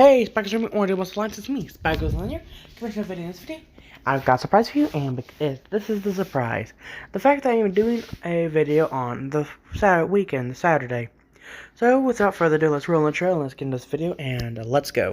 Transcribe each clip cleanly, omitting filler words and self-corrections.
Hey, Spikers Room, or what's lunch? It's me, Spikers on here. Commission video in this video. I've got a surprise for you, and this is the surprise. The fact that I'm doing a video on the Saturday. So, without further ado, let's roll the trail and let's get into this video, and let's go.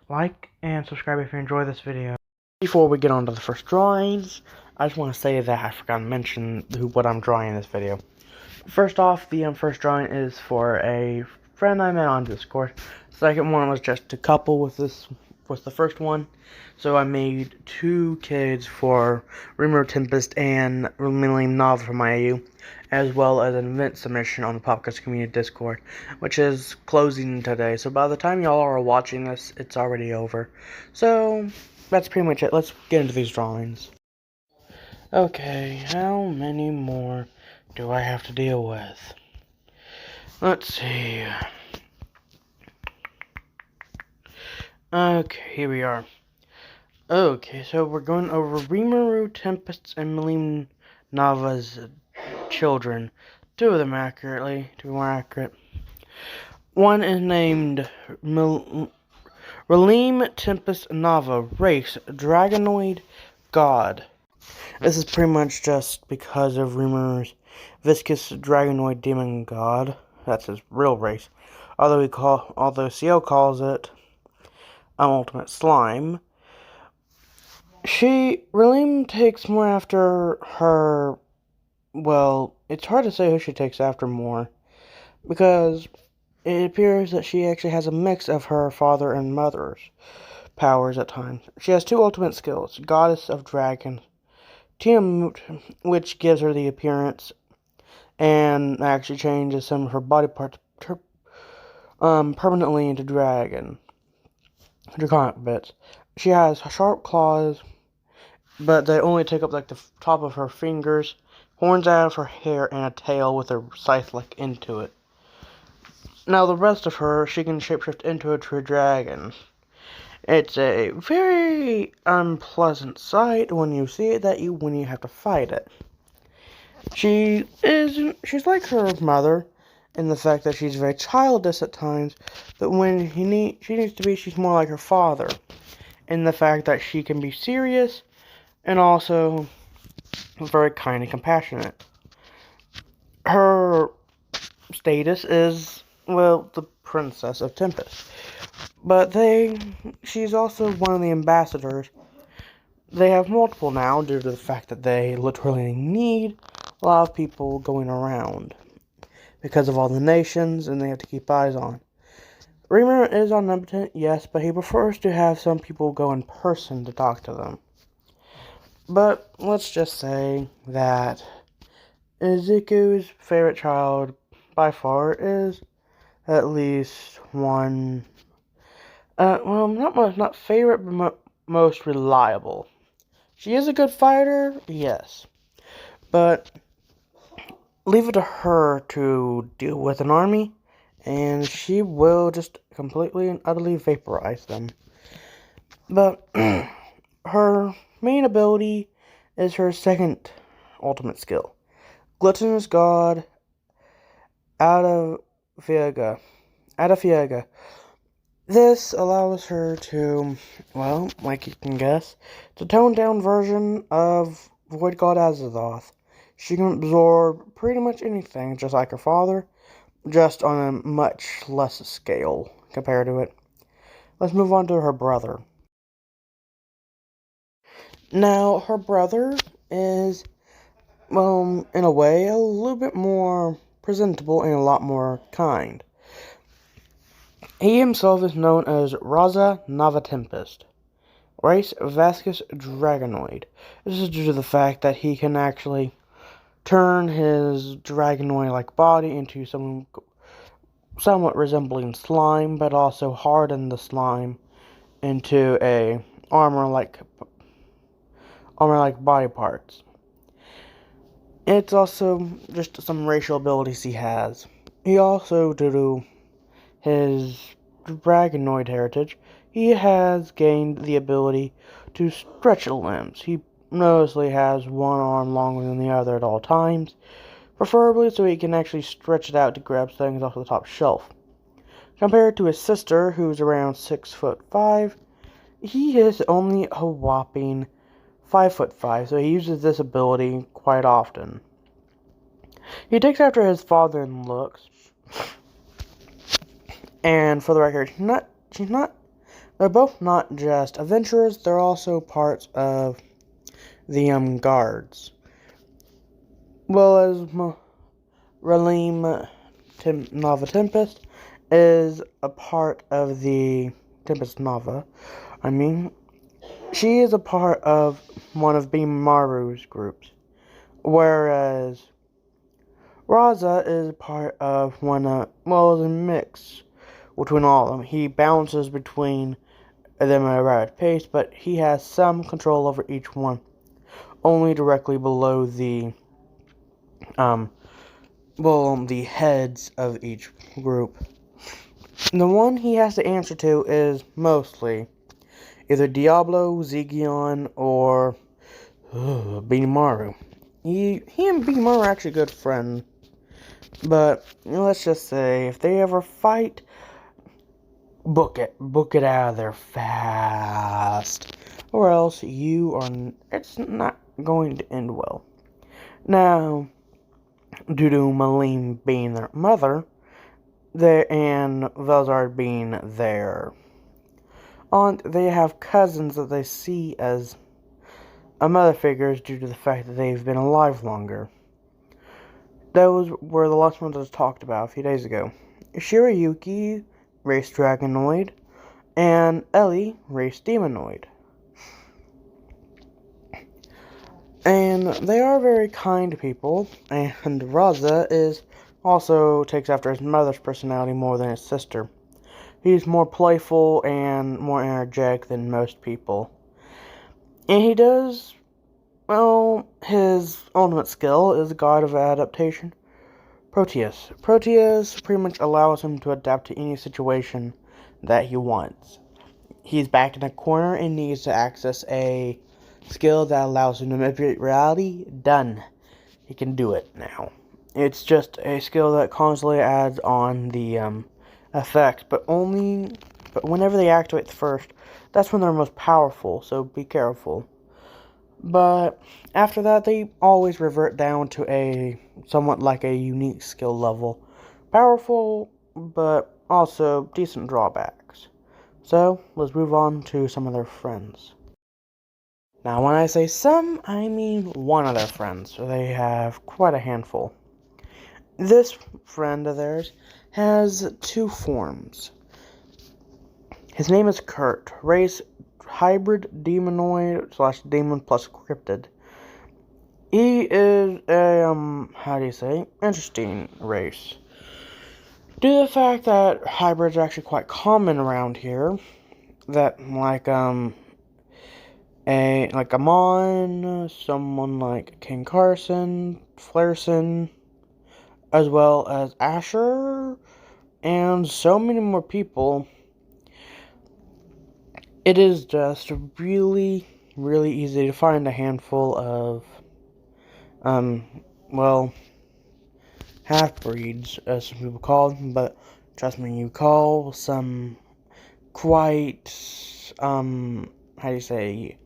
Like and subscribe if you enjoy this video. Before we get on to the first drawings, I just want to say that I forgot to mention what I'm drawing in this video. First off, the first drawing is for a friend I met on Discord. Second one was just a couple with the first one. So I made two kids for Rimmer Tempest and Millennium Novel from my AU, as well as an event submission on the Popcast Community Discord, which is closing today. So by the time y'all are watching this, it's already over. So that's pretty much it. Let's get into these drawings. Okay, how many more do I have to deal with? Let's see. Okay, here we are. Okay, so we're going over Rimuru, Tempest, and Millennium Nava's children. Two of them accurately, to be more accurate. One is named Relim Tempest Nava, race Dragonoid God. This is pretty much just because of Rimuru's viscous Dragonoid Demon God. That's his real race. Although CO calls it Ultimate Slime. Relim takes more after her. Well, it's hard to say who she takes after more, because it appears that she actually has a mix of her father and mother's powers at times. She has two ultimate skills: Goddess of Dragon, Tiamut, which gives her the appearance and actually changes some of her body parts permanently into draconic bits. She has sharp claws, but they only take up like the top of her fingers, horns out of her hair, and a tail with a scythe-like into it. Now the rest of her, she can shapeshift into a true dragon. It's a very unpleasant sight when you see it when you have to fight it. She's like her mother in the fact that she's very childish at times, but when she needs to be, she's more like her father in the fact that she can be serious and also very kind and compassionate. Her status is, well, the Princess of Tempest. But she's also one of the ambassadors. They have multiple now due to the fact that they literally need a lot of people going around because of all the nations, and they have to keep eyes on. Reamer is omnipotent, yes, but he prefers to have some people go in person to talk to them. But let's just say that Izuku's favorite child by far is at least one. Well, not favorite, but most reliable. She is a good fighter, yes, but leave it to her to deal with an army, and she will just completely and utterly vaporize them. But her main ability is her second ultimate skill, Gluttonous God Adafiaga. This allows her to, well, like you can guess, it's a toned-down version of Void God Azaroth. She can absorb pretty much anything, just like her father, just on a much less scale compared to it. Let's move on to her brother. Now, her brother is, well, in a way, a little bit more presentable and a lot more kind. He himself is known as Raza Navatempest, race Vascus Dragonoid. This is due to the fact that he can actually turn his dragonoid-like body into somewhat resembling slime, but also harden the slime into a armor-like body parts. It's also just some racial abilities he has. He also, due to his dragonoid heritage, he has gained the ability to stretch limbs. He mostly has one arm longer than the other at all times, preferably so he can actually stretch it out to grab things off the top shelf. Compared to his sister, who's around 6'5", he is only a whopping 5'5", so he uses this ability quite often. He takes after his father in looks, and for the record, they're both not just adventurers, they're also parts of the guards. Well, as Ralim Nava Tempest is a part of the Tempest Nava. She is a part of one of Bimaru's groups, whereas Raza is a part of one is a mix between all of them. He bounces between them at a rapid pace, but he has some control over each one, only directly below the the heads of each group. The one he has to answer to is mostly either Diablo, Zegion, or Benimaru. He and Benimaru are actually good friends, but let's just say if they ever fight, book it out of there fast, or else it's not going to end well. Now, due to Malim being their mother, and Velzard being their aunt, they have cousins that they see as mother figures due to the fact that they've been alive longer. Those were the last ones I talked about a few days ago. Shirayuki, race Dragonoid, and Ellie, race Demonoid. And they are very kind people, and Raza also takes after his mother's personality more than his sister. He's more playful and more energetic than most people. And he does, his ultimate skill is the God of Adaptation, Proteus. Proteus pretty much allows him to adapt to any situation that he wants. He's backed in a corner and needs to access a skill that allows him to manipulate reality. Done. He can do it now. It's just a skill that constantly adds on the effect, but whenever they activate first, that's when they're most powerful, so be careful. But after that, they always revert down to a somewhat like a unique skill level. Powerful, but also decent drawbacks. So, let's move on to some of their friends. Now, when I say some, I mean one of their friends. They have quite a handful. This friend of theirs has two forms. His name is Kurt, race hybrid demonoid / demon plus cryptid. He is a, interesting race. Due to the fact that hybrids are actually quite common around here, that like Amon, someone like King Carson, Flareson, as well as Asher, and so many more people, it is just really, really easy to find a handful of, half-breeds, as some people call them, but trust me, you call some quite, racially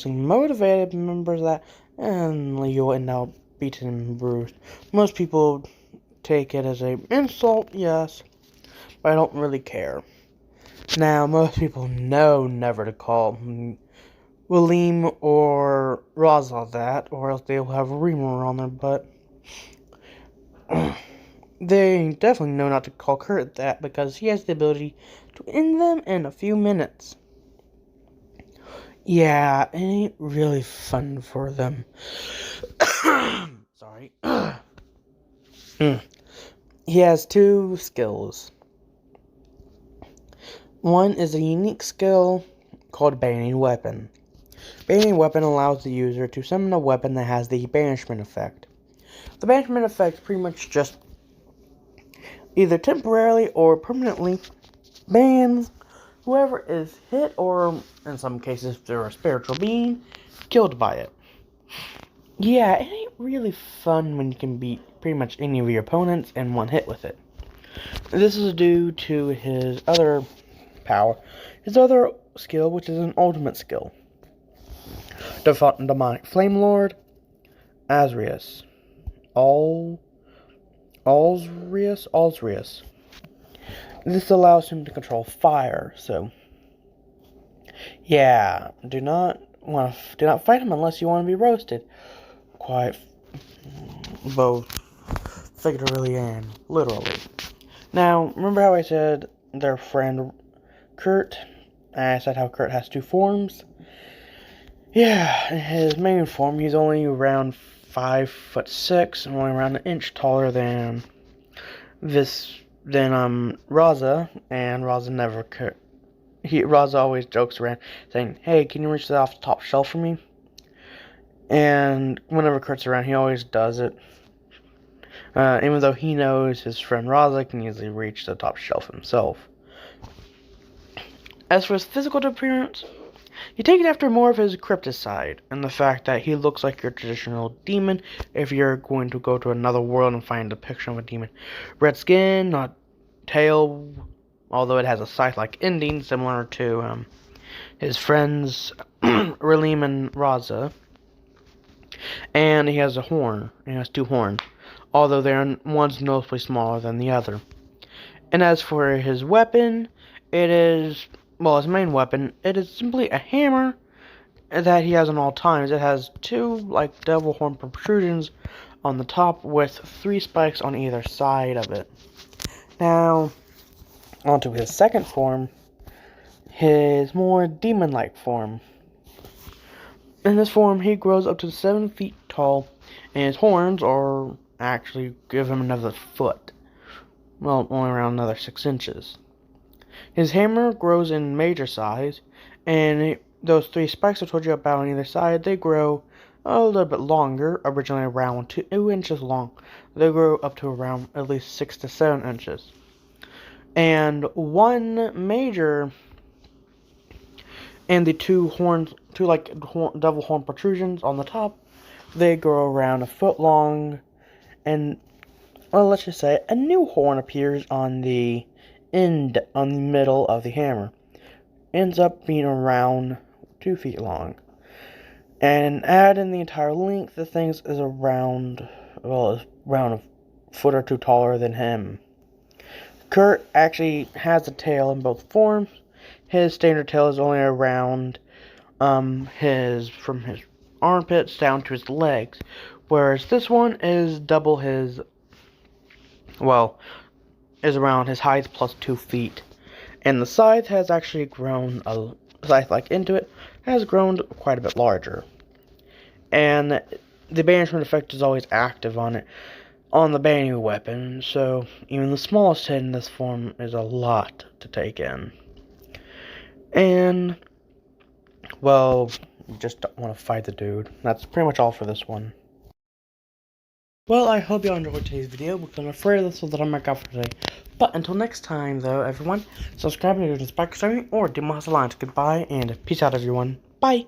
motivated members of that, and you'll end up beaten and bruised. Most people take it as an insult, yes, but I don't really care. Now, most people know never to call William or Raza that, or else they'll have a rumor on their butt. They definitely know not to call Kurt that, because he has the ability to end them in a few minutes. Yeah, it ain't really fun for them. Sorry. He has two skills. One is a unique skill called Banning Weapon. Banning Weapon allows the user to summon a weapon that has the banishment effect. The banishment effect pretty much just either temporarily or permanently bands whoever is hit, or in some cases, if they're a spiritual being, killed by it. Yeah, it ain't really fun when you can beat pretty much any of your opponents in one hit with it. This is due to his other power, his other skill, which is an ultimate skill. Demonic Flame Lord, Azrius. Alzrius. This allows him to control fire, so yeah, do not fight him unless you want to be roasted. Quite both figuratively and literally. Now, remember how I said their friend Kurt? I said how Kurt has two forms? Yeah, in his main form, he's only around 5'6" and only around an inch taller than Raza, and Raza never could. Raza always jokes around saying, "Hey, can you reach that off the top shelf for me?" And whenever Kurt's around, he always does it. Even though he knows his friend Raza can easily reach the top shelf himself. As for his physical appearance, you take it after more of his cryptid side, and the fact that he looks like your traditional demon if you're going to go to another world and find a picture of a demon. Red skin, not tail, although it has a scythe-like ending similar to his friends Relim and Raza. And he has a horn. He has two horns, although one's noticeably smaller than the other. And as for his weapon, his main weapon, it is simply a hammer that he has on all times. It has two, devil horn protrusions on the top with 3 spikes on either side of it. Now, onto his second form, his more demon-like form. In this form, he grows up to 7 feet tall, and his horns actually give him another foot. Well, only around another 6 inches. His hammer grows in major size, and those 3 spikes I told you about on either side, they grow a little bit longer, originally around 2 inches long. They grow up to around at least 6 to 7 inches. And the two double horn protrusions on the top, they grow around a foot long, and let's just say a new horn appears on the middle of the hammer. Ends up being around 2 feet long. And add in the entire length, the thing is around a foot or 2 taller than him. Kurt actually has a tail in both forms. His standard tail is only around from his armpits down to his legs, whereas this one is double is around his height plus 2 feet. And the scythe has actually grown, into it, has grown quite a bit larger. And the banishment effect is always active on the banning weapon, so even the smallest hit in this form is a lot to take in. And, you just don't want to fight the dude. That's pretty much all for this one. Well, I hope y'all enjoyed today's video, because I'm afraid this was the time I got for today. But until next time, though, everyone, subscribe to the Spike or do my Alliance. Goodbye, and peace out, everyone. Bye!